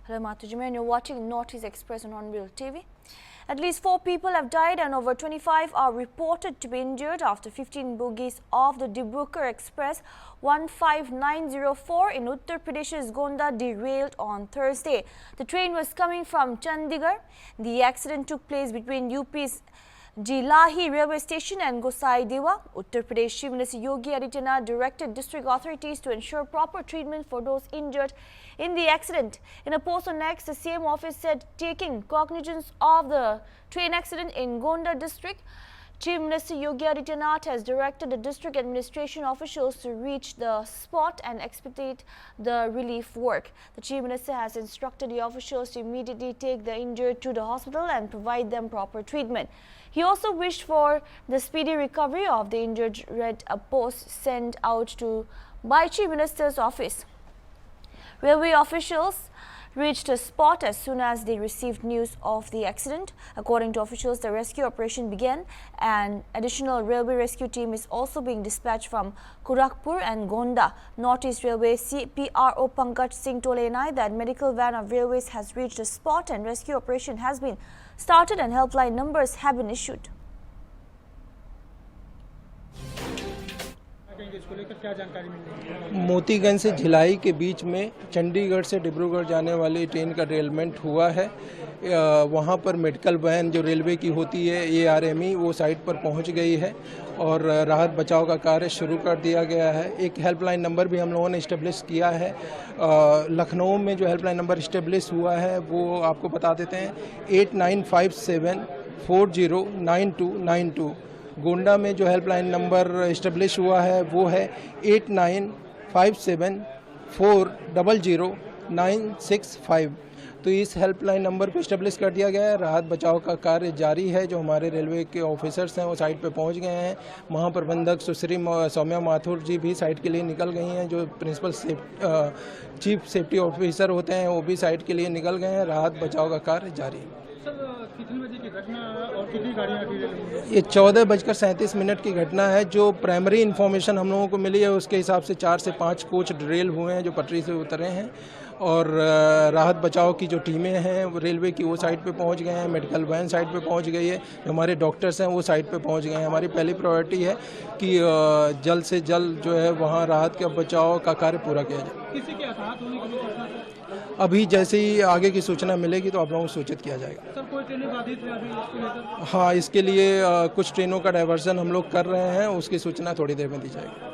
Hello, Matujima, and you're watching Northeast Express on Onreal TV. At least 4 people have died and over 25 are reported to be injured after 15 bogies of the Dibrugarh Express 15904 in Uttar Pradesh's Gonda derailed on Thursday. The train was coming from Chandigarh. The accident took place between UP's Jilahi railway station and Gosai Dewa. Uttar Pradesh Chief Minister Yogi Adityanath directed district authorities to ensure proper treatment for those injured in the accident. In a post on X, the same office said, taking cognizance of the train accident in Gonda district, Chief Minister Yogi Adityanath has directed the district administration officials to reach the spot and expedite the relief work. The Chief Minister has instructed the officials to immediately take the injured to the hospital and provide them proper treatment. He also wished for the speedy recovery of the injured, read a post sent out by Chief Minister's office. Railway officials reached the spot as soon as they received news of the accident. According to officials, the rescue operation began. An additional railway rescue team is also being dispatched from Gorakhpur and Gonda. Northeast Railway CPRO Pankaj Singh told ANI that medical van of railways has reached the spot and rescue operation has been started and helpline numbers have been issued. Motiganj से झिलाई के बीच में चंडीगढ़ से डिब्रूगढ़ जाने वाली train का डेरेलमेंट हुआ है। वहाँ पर मेडिकल वैन जो रेलवे की होती है ARME वो साइट पर पहुँच गई है और राहत बचाव का कार्य शुरू कर दिया गया है। एक हेल्पलाइन नंबर भी हम लोगों ने इस्टेब्लिश किया है। लखनऊ में जो हेल्पलाइन नंबर इस्टेब्लिश हुआ है वो आपको बता देते हैं 8957409292। गोंडा में जो हेल्पलाइन नंबर इस्टेब्लिश हुआ है वो है 8957400965। तो इस हेल्पलाइन नंबर को इस्टेब्लिश कर दिया गया है। राहत बचाव का कार्य जारी है। जो हमारे रेलवे के ऑफिसर्स हैं वो साइट पे पहुंच गए हैं। महाप्रबंधक सुश्री सौम्या माथुर जी भी साइट के लिए निकल गई हैं। जो प्रिंसिपल चीफ सेफ्टी ऑफिसर होते हैं वो भी साइट के लिए निकल गए हैं। राहत बचाव का कार्य जारी है। कितने बजे की घटना और कितनी गाड़ियाँ थी? ये 14:37 की घटना है। जो प्राइमरी इन्फॉर्मेशन हम लोगों को मिली है उसके हिसाब से 4 से 5 कोच डिरेल हुए हैं जो पटरी से उतरे हैं और राहत बचाव की जो टीमें हैं वो रेलवे की वो साइट पे पहुंच गए हैं। मेडिकल वैन साइट पे पहुंच गई है। जो हमारे डॉक्टर्स हैं वो साइट पे पहुंच गए हैं। हमारी पहली प्रायोरिटी है कि जल्द से जल्द जो है वहाँ राहत का बचाव का कार्य पूरा किया जाए। किसी के हताहत होने की सूचना? अभी जैसे ही आगे की सूचना मिलेगी तो आप लोगों को सूचित किया जाएगा। सर, कोई ट्रेनें बाधित है अभी इसको लेकर? हाँ, इसके लिए कुछ ट्रेनों का डाइवर्जन हम लोग कर रहे हैं। उसकी सूचना थोड़ी देर में दी जाएगी।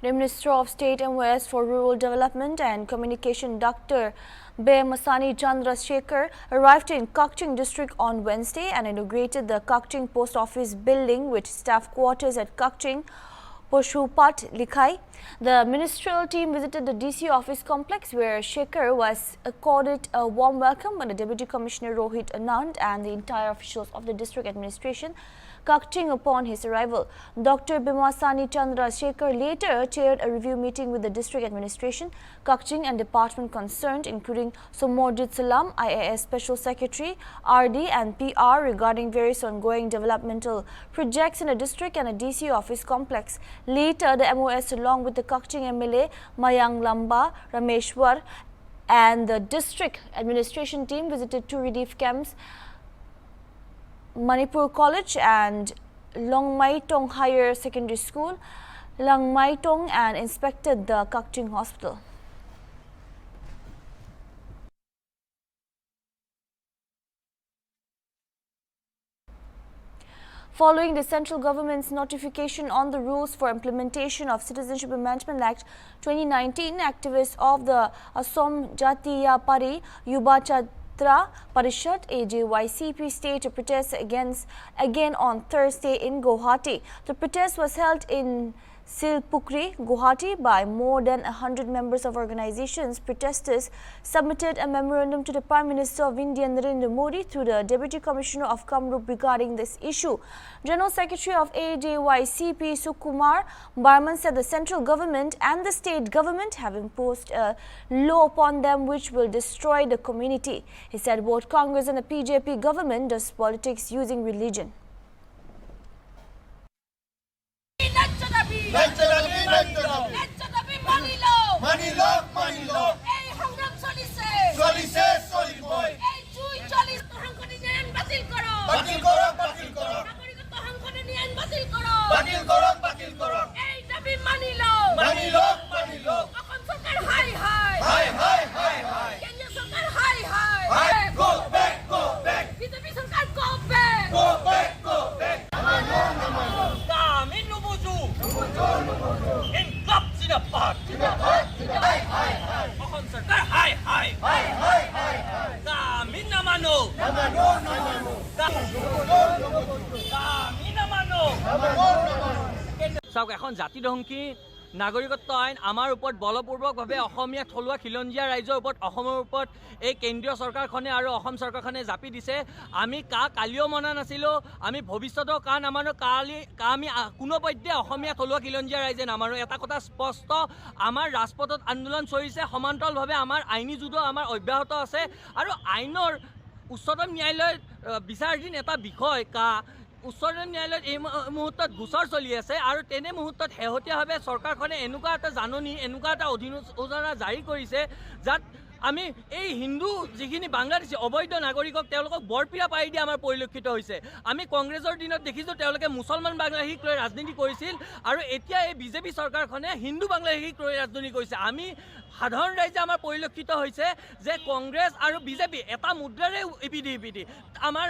The Minister of State MOS for Rural Development and Communication, Dr. Bemasani Chandrasekhar, arrived in Kakching district on Wednesday and inaugurated the Kakching Post Office building with staff quarters at Kakching Poshupat Likhai. The ministerial team visited the DC office complex where Shekhar was accorded a warm welcome by the Deputy Commissioner Rohit Anand and the entire officials of the district administration Kakching upon his arrival. Dr. Bemasani Chandrasekhar later chaired a review meeting with the district administration, Kakching and department concerned including Somorjit Salam, IAS Special Secretary, RD and PR regarding various ongoing developmental projects in the district and a DC office complex. Later, the MOS along with the Kakching MLA Mayang Lamba, Rameshwar and the district administration team visited 2 relief camps, Manipur College and Longmai Tong Higher Secondary School, Langmai Tong, and inspected the Kakching Hospital. Following the central government's notification on the rules for implementation of Citizenship Amendment Act 2019, activists of the Assam Jatiya Pari Yuba Chatra Parishad AJYCP staged a protest again on Thursday in Guwahati. The protest was held in Silpukri, Guwahati by more than 100 members of organizations. Protesters submitted a memorandum to the Prime Minister of India Narendra Modi through the Deputy Commissioner of Kamrup regarding this issue. General Secretary of AJYCP Sukumar Barman said the central government and the state government have imposed a law upon them which will destroy the community. He said both Congress and the BJP government does politics using religion. Money জিন্দাবাদ অসম চৰকাৰ high high আমি নামানো আমি নামানো চাওক এখন জাতিধ্বংসী নাগৰিকত্ব আইন আমাৰ ওপৰত বলপূৰ্বকভাৱে অসমীয়া থলুৱা খিলঞ্জীয়া ৰাইজৰ ওপৰত অসমৰ ওপৰত এই কেন্দ্ৰীয় চৰকাৰখনে আৰু অসম চৰকাৰখনে জাপি দিছে। আমি কালিও মনা নাছিলোঁ, আমি ভৱিষ্যতেও নামানো, আমি কোনো পধ্যে অসমীয়া থলুৱা খিলঞ্জীয়া ৰাইজে নামানো। এটা কথা স্পষ্ট, আমাৰ ৰাজপথত আন্দোলন চলিছে, সমান্তৰালভাৱে আমাৰ আইনী যুদ্ধ আমাৰ অব্যাহত আছে আৰু আইনৰ উচ্চতম ন্যায়ালয়ৰ বিচাৰাধীন এটা বিষয় উচ্চতম ন্যায়ালয়ত এই মুহূৰ্তত গোচৰ চলি আছে আৰু তেনে মুহূৰ্তত শেহতীয়াভাৱে চৰকাৰখনে এনেকুৱা এটা জাননী এনেকুৱা এটা অধিসূচনা জাৰি কৰিছে যাত আমি এই হিন্দু যিখিনি বাংলাদেশী অবৈধ নাগৰিকক তেওঁলোকক বৰপিৰা পাৰি দিয়া আমাৰ পৰিলক্ষিত হৈছে। আমি কংগ্ৰেছৰ দিনত দেখিছোঁ তেওঁলোকে মুছলমান বাংলাদেশীক লৈ ৰাজনীতি কৰিছিল আৰু এতিয়া এই বিজেপি চৰকাৰখনে হিন্দু বাংলাদেশীক লৈ ৰাজনীতি কৰিছে। আমি সাধাৰণ ৰাইজে আমাৰ পৰিলক্ষিত হৈছে যে কংগ্ৰেছ আৰু বিজেপি এটা মুদ্ৰাৰে ইপিধি আমাৰ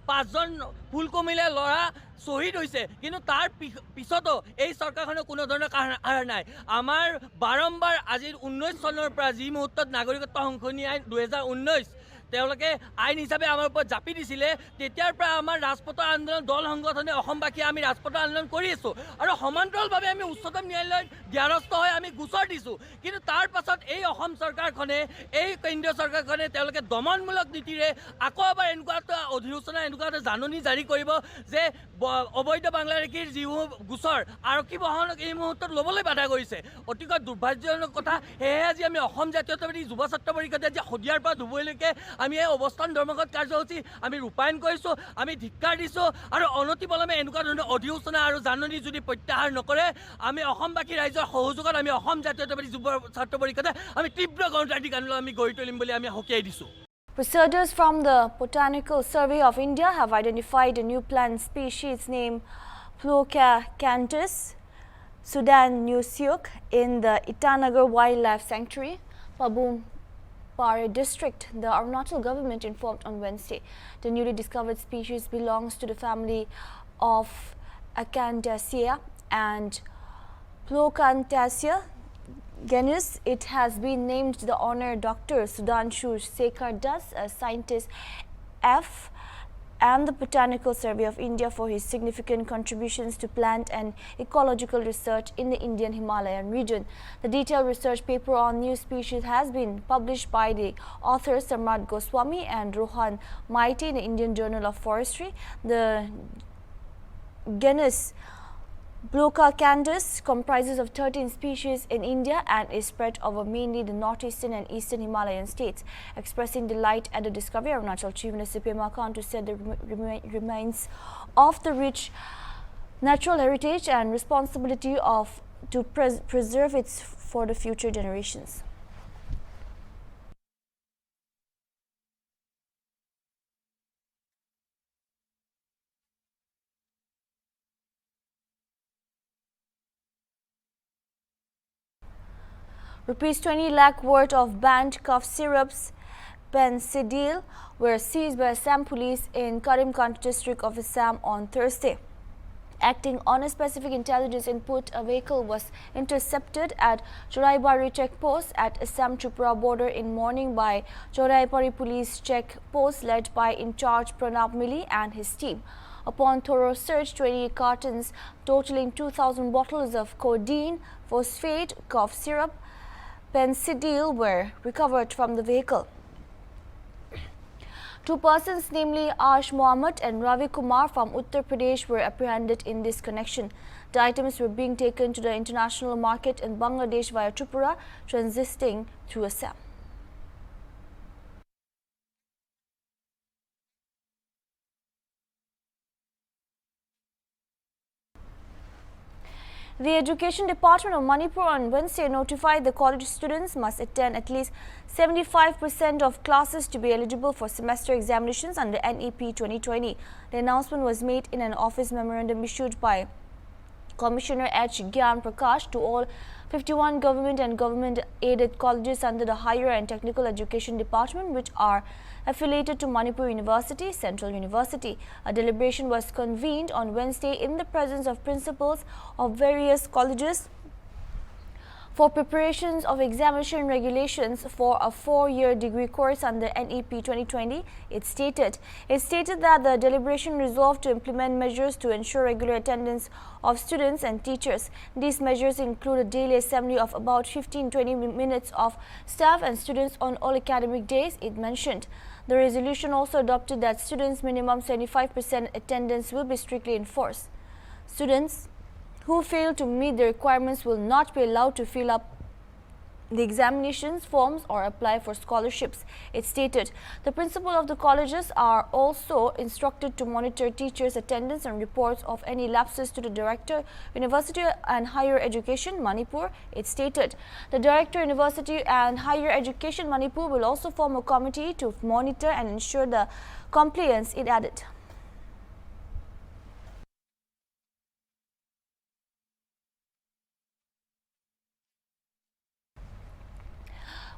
5জন ফুলকমিলা ল'ৰা শ্বহীদ হৈছে, কিন্তু তাৰ পিছতো এই চৰকাৰখনৰ কোনো ধৰণৰ কাম নাই। আমাৰ বাৰম্বাৰ আজি 19 চনৰ পৰা যি মুহূৰ্তত নাগৰিকত্ব সংশোধনী আইন 2019 তেওঁলোকে আইন হিচাপে আমাৰ ওপৰত জাপি দিছিলে, তেতিয়াৰ পৰা আমাৰ ৰাজপথৰ আন্দোলন দল সংগঠনে অসমবাসীয়ে আমি ৰাজপথৰ আন্দোলন কৰি আছোঁ আৰু সমান্তৰালভাৱে আমি উচ্চতম ন্যায়ালয়ত দ্বাৰস্থ হৈ আমি গোচৰ দিছোঁ। কিন্তু তাৰ পাছত এই অসম চৰকাৰখনে এই কেন্দ্ৰীয় চৰকাৰখনে তেওঁলোকে দমনমূলক নীতিৰে আকৌ এবাৰ এনেকুৱা এটা অধিসূচনা এনেকুৱা এটা জাননী জাৰি কৰিব যে অবৈধ বাংলাদেশীৰ যিবোৰ গোচৰ আৰক্ষী বাহনক এই মুহূৰ্তত ল'বলৈ বাধা কৰিছে। অতিকৈ দুৰ্ভাগ্যজনক কথা। সেয়েহে আজি আমি অসম জাতীয়তাবাদী যুৱ ছাত্ৰ পৰিষদে আজি শদিয়াৰ পৰা ধুবুৰীলৈকে আমি এই অৱস্থান ধৰ্মঘট কাৰ্যসূচী আমি ৰূপায়ণ কৰিছোঁ, আমি ধিক্কাৰ দিছোঁ আৰু অনতিপলমে এনেকুৱা ধৰণৰ অধিসূচনা আৰু জাননী যদি প্ৰত্যাহাৰ নকৰে আমি অসমবাসী ৰাইজৰ সহযোগত আমি অসম জাতীয়তাবাদী যুৱ ছাত্ৰ পৰিষদে আমি তীব্ৰ গণতান্ত্ৰিক আন্দোলন আমি গঢ়ি তুলিম বুলি আমি সকীয়াই দিছোঁ। Researchers from the Botanical Survey of India have identified a new plant species named Plocacanthus sudanusiuk in the Itanagar Wildlife Sanctuary, Pabumpare district, the Arunachal government informed on Wednesday. The newly discovered species belongs to the family of Acanthaceae and Plocanthacea genus. It has been named to the honor Dr. Sudhanshu Sekhar Das, a scientist and the Botanical Survey of India for his significant contributions to plant and ecological research in the Indian Himalayan region. The detailed research paper on new species has been published by the authors Samrat Goswami and Rohan Maiti in the Indian Journal of Forestry. The genus Plocacanthus comprises of 13 species in India and is spread over mainly the northeastern and eastern Himalayan states. Expressing delight at the discovery, Arunachal Chief Minister Pema Khandu said the remains of the rich natural heritage and responsibility to preserve it for the future generations. Rupees 20 lakh worth of banned cough syrups, Pencidil, were seized by Assam police in Karimkant district of Assam on Thursday. Acting on a specific intelligence input, a vehicle was intercepted at Choraibari checkpost at Assam-Tripura border in morning by Choraibari police checkpost led by in-charge Pranab Mili and his team. Upon thorough search, 20 cartons totaling 2,000 bottles of codeine, phosphate, cough syrup, Pencidil were recovered from the vehicle. Two persons, namely Ash Mohammed and Ravi Kumar from Uttar Pradesh, were apprehended in this connection. The items were being taken to the international market in Bangladesh via Tripura, transiting through Assam. The Education Department of Manipur on Wednesday notified the college students must attend at least 75% of classes to be eligible for semester examinations under NEP 2020. The announcement was made in an office memorandum issued by Commissioner H. Gyan Prakash to all 51 government and government-aided colleges under the Higher and Technical Education Department, which are affiliated to Manipur University, Central University. A deliberation was convened on Wednesday in the presence of principals of various colleges for preparations of examination regulations for a 4-year degree course under NEP 2020, it stated that the deliberation resolved to implement measures to ensure regular attendance of students and teachers. These measures include a daily assembly of about 15-20 minutes of staff and students on all academic days, it mentioned. The resolution also adopted that students' minimum 75% attendance will be strictly enforced. Students who fail to meet the requirements will not be allowed to fill up the examinations forms or apply for scholarships, it stated. The principal of the colleges are also instructed to monitor teachers' attendance and reports of any lapses to the Director, University and Higher Education, Manipur, it stated. The Director, University and Higher Education, Manipur will also form a committee to monitor and ensure the compliance, it added.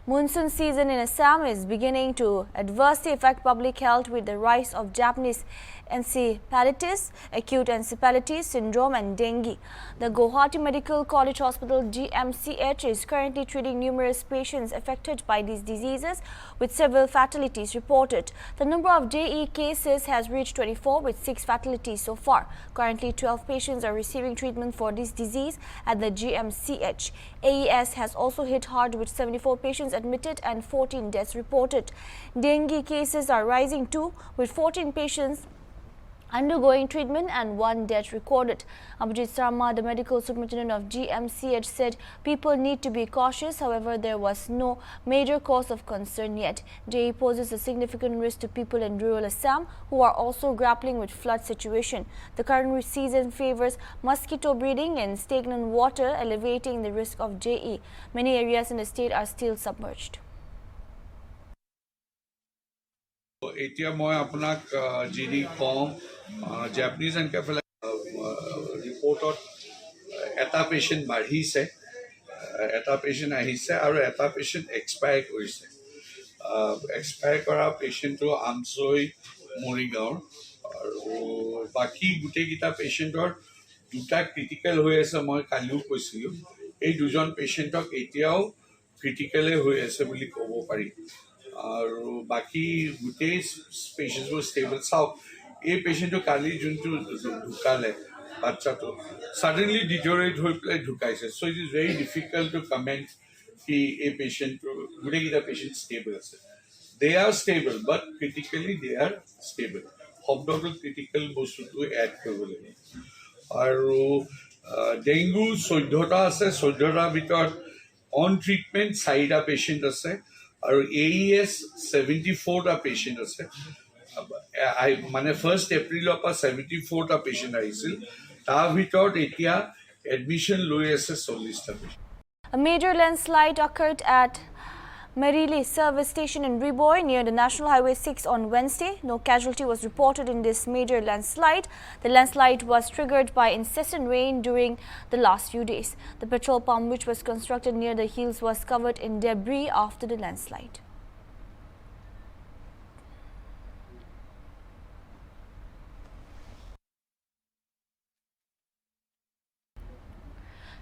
Monsoon season in Assam is beginning to adversely affect public health with the rise of Japanese encephalitis, acute encephalitis syndrome and dengue. The Guwahati Medical College Hospital GMCH is currently treating numerous patients affected by these diseases with several fatalities reported. The number of JE cases has reached 24 with 6 fatalities so far. Currently 12 patients are receiving treatment for this disease at the GMCH. AES has also hit hard with 74 patients admitted and 14 deaths reported. Dengue cases are rising too with 14 patients undergoing treatment and 1 death recorded. Abhijit Sarma, the medical superintendent of GMCH, said people need to be cautious. However, there was no major cause of concern yet. JE poses a significant risk to people in rural Assam who are also grappling with flood situation. The current season favors mosquito breeding and stagnant water, elevating the risk of JE. Many areas in the state are still submerged. এতিয়া মই আপোনাক যিনি কম Japanese encephalitis ৰিপৰ্টত এটা patient বাঢ়িছে এটা patient আহিছে আৰু এটা পেশেন্ট এক্সপায়াৰ কৰিছে এক্সপায়াৰ কৰা পেশেন্টটো আমচৈ মৰিগাঁৱৰ আৰু বাকি গোটেইকেইটা পেশেন্টৰ দুটা ক্ৰিটিকেল হৈ আছে মই কালিও কৈছিলোঁ এই দুজন পেশেন্টক এতিয়াও ক্ৰিটিকেলে হৈ আছে বুলি ক'ব পাৰি আৰু বাকি গোটেই পেশেন্টবোৰ ষ্টেবল চাওক এই পেশেন্টটো কালি যোনটো ঢুকালে বাচ্চাটো suddenly deteriorate হৈ পেলাই ঢুকাইছে so it is very difficult to comment কি এই পেশেন্টটো গোটেইকেইটা পেশেন্ট ষ্টেবল আছে they are stable but critically they are stable শব্দটো ক্ৰিটিকেল বস্তুটো এড কৰিব লাগে আৰু ডেংগু 14টা আছে 14টাৰ ভিতৰত অন ট্ৰিটমেন্ট 4টা পেশেন্ট আছে আৰু AES 74টা পেশেন্ট আছে মানে 1 এপ্ৰিলৰ পৰা 74টা পেশেন্ট আহিছিল তাৰ ভিতৰত এতিয়া এডমিশন লৈ আছে 40টা patient A major landslide occurred at Marili service station in Riboy near the National Highway 6 on Wednesday. No casualty was reported in this major landslide. The landslide was triggered by incessant rain during the last few days. The petrol pump, which was constructed near the hills, was covered in debris after the landslide.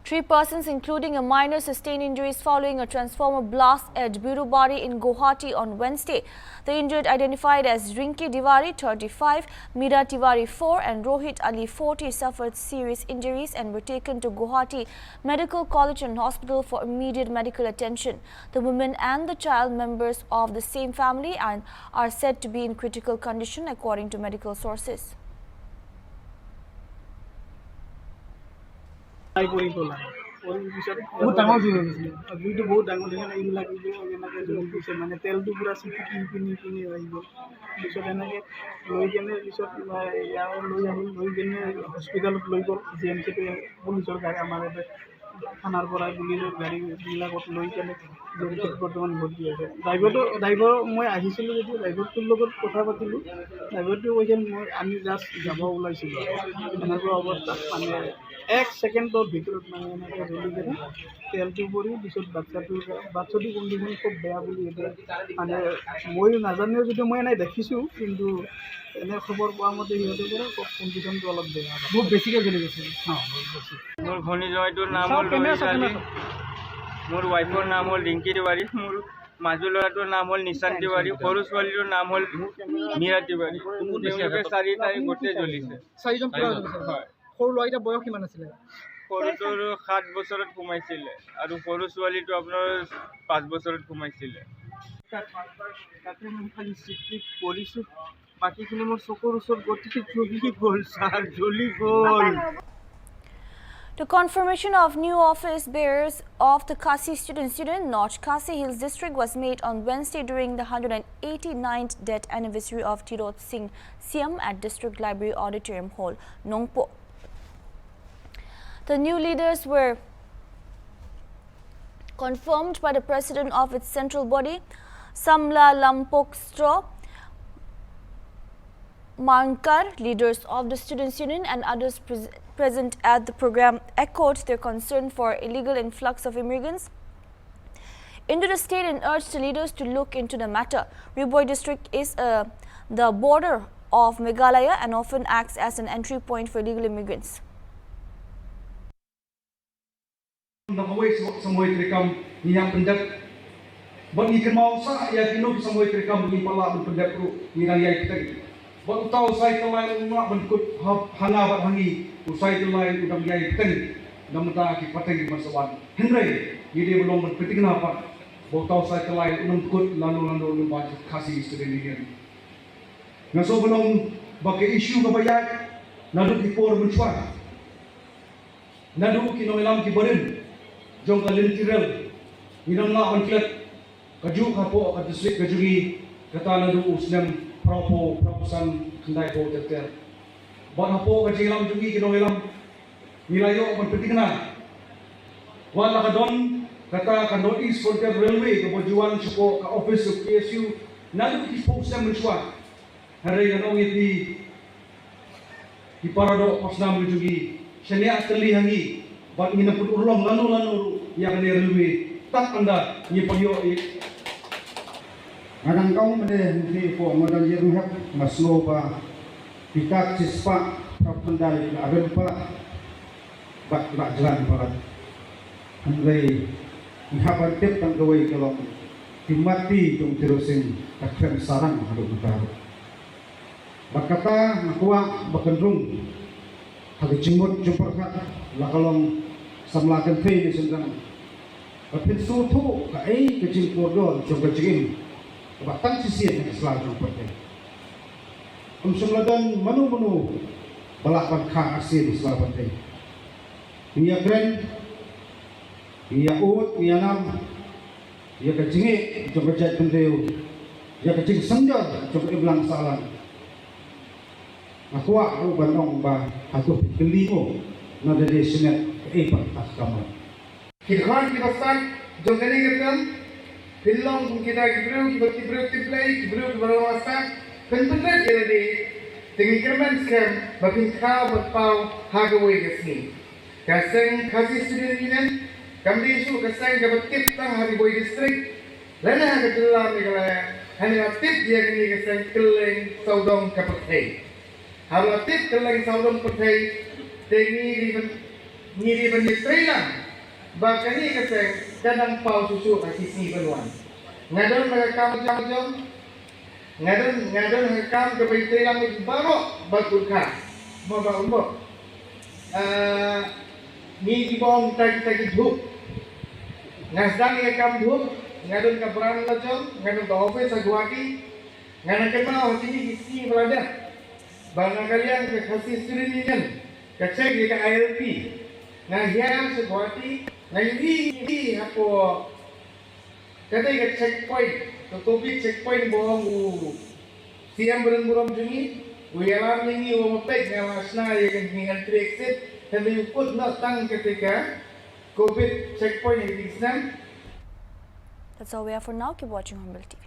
Three persons, including a minor, sustained injuries following a transformer blast at Birubari in Guwahati on Wednesday. The injured, identified as Rinki Tiwari, 35, Mira Tiwari, 4, and Rohit Ali, 40, suffered serious injuries and were taken to Guwahati Medical College and Hospital for immediate medical attention. The woman and the child, members of the same family, are said to be in critical condition, according to medical sources. বহুত ডাঙৰ জুই হৈ গৈছিলে জুইটো বহুত ডাঙৰ ধৰণে এইবিলাক এনেকৈ জ্বলি গৈছে মানে তেলটো পূৰা চিটিকি পিনি আহি গ'ল পিছত এনেকৈ লৈ কেনে পিছত ইয়াৰ লৈ আহিল লৈ কেনে হস্পিটেলত লৈ গ'ল GMC পুলিচৰ গাড়ী আমাৰ ইয়াতে থানাৰ পৰা পুলিচৰ গাড়ীবিলাকত লৈ কেনে GMCত বৰ্তমান ভৰ্তি আছে ড্ৰাইভাৰ মই আহিছিলোঁ যেতিয়া ড্ৰাইভাৰটোৰ লগত কথা পাতিলোঁ ড্ৰাইভাৰটোৱে কৈছে আমি জাষ্ট যাব ওলাইছিলোঁ এনেকুৱা অৱস্থাত মানে 1 ছেকেণ্ডৰ ভিতৰত মানে এনেকৈ জ্বলি কেনে তেলটো পৰি পিছত বাচ্চাটোৰ কণ্ডিশ্যন খুব বেয়া বুলি এতিয়া মানে মই নাজানিও যদি মই এনেই দেখিছোঁ কিন্তু এনে খবৰ পোৱা মতে সিহঁতে কৰে কণ্ডিশ্যনটো অলপ বেয়া বহুত বেছিকৈ জ্বলি গৈছে বহুত বেছি মোৰ ঘূৰ্ণিঝড়টোৰ নাম হ'ল মোৰ ৱাইফৰ নাম হ'ল ৰিংকি তিৱাৰী, মোৰ মাজু ল'ৰাটোৰ নাম হ'ল নিশান তিৱাৰী, সৰু ছোৱালীটোৰ নাম হ'ল মীৰা তিৱাৰী। তেওঁলোকে 4 তাৰিখ গোটেই জ্বলিছে। 4জন পুৰা জ্বলিছে। হয়। সৰু ল'ৰাকেইটা বয়স কিমান আছিলে? সৰুটোৰ 7 বছৰত সোমাইছিলে আৰু সৰু ছোৱালীটো আপোনাৰ 5 বছৰত সোমাইছিলে। তাতে মই খালি চিটিত পৰিছোঁ, বাকীখিনি মোৰ চকুৰ ওচৰত গোটেই জ্বলি গ'ল ছাৰ, জ্বলি গ'ল। The confirmation of new office bearers of the Khasi students unit, North Khasi Hills district, was made on Wednesday during the 189th death anniversary of Tirot Singh Siam at District Library Auditorium Hall, Nongpo. The new leaders were confirmed by the president of its central body, Samla Lampokstro Mankar. Leaders of the students' union and others present at the program echoed their concern for illegal influx of immigrants into the state and urged the leaders to look into the matter. Riboy district is the border of Meghalaya and often acts as an entry point for illegal immigrants. Nakaway samoy trikam niyang pendak bagi kemau sa ya kinu samoy trikam ni pala pendak ru ni raya kita bang tau sai talai umma benkut hanga bat hangi usai talai udam yai ten namta ki pateng masawan hendrai yidi belum berpetik apa bang tau sai talai udam kut lalu lumba Khasi student union ngaso belum bagi isu kebayat nadu ki por mencuat nadu ki noilam ki beren jong kalin tirel minam na onklet kaju kapo ka district kajuri kata nadu usnem proposan kendai po teter bon hapo kajilam jugi kinoilam nilayo pentingna wala kadon kata kandon East Frontier Railway ke bojuan suko ka office of PSU nadu ki posem mencuat hari ganong iti di parado pasnam jugi senia teli hangi bat ngina pun ulong lanu yang ni railway tak anda ni payo Adang kau mende ni po modal yeru hak maslo pa pitak cispa propandai aben pa bat jalan parat andai habar tip tang gawai kelong timati jong terusin takkan sarang hadu utara bakata nakwa bakendrung hadu jimut jumperkat lakalong samlakan tei ni sendang Bapin sutu ka ai kecil kodol jong kecil batang sisi yang selalu berada. Semeladan manu balapan kha asin selalu berada. Ia keren, ia ut, ia nam, ia kecingit jom kecil pendeu, ia kecing senjol jom iblang salan. Aku aku bandong ba aku kelimo nada di senet eipat tak kamar. Kita start jom kali ketem. Filong kita kibru berwasa penting jadi dengan kerman scam bagi kau berpau hagawai kesini. Kaseng Khasi student union kami isu kaseng dapat tip tang Riboy district lana haga dalam Meghalaya hanya tip dia kini kaseng keleng saudong kapakai. Kalau tip keleng saudong kapakai tengi ni district bahkan ini kaseng kadang pau susu kasih si benuan. Ngadon merekam jam, ngadon merekam kebetulan lang baru bagulka, mau umur. Ni dibong tagi dhuk, ngasdang merekam dhuk, ngadon kabaran lajong, ngadon ke office Guwahati, ngadon kenal sini isi berada. Bangga kalian ke Khasi student union, kecek di ke ILP, ngahian Guwahati. Nah ini apa? Kata ikat checkpoint, to COVID checkpoint bohong siam berang jungi, uyalam ini umapek ngalasna yang entry exit, dan diukur nak tang ketika COVID checkpoint yang diisnan. That's all we have for now. Keep watching Hornbill TV.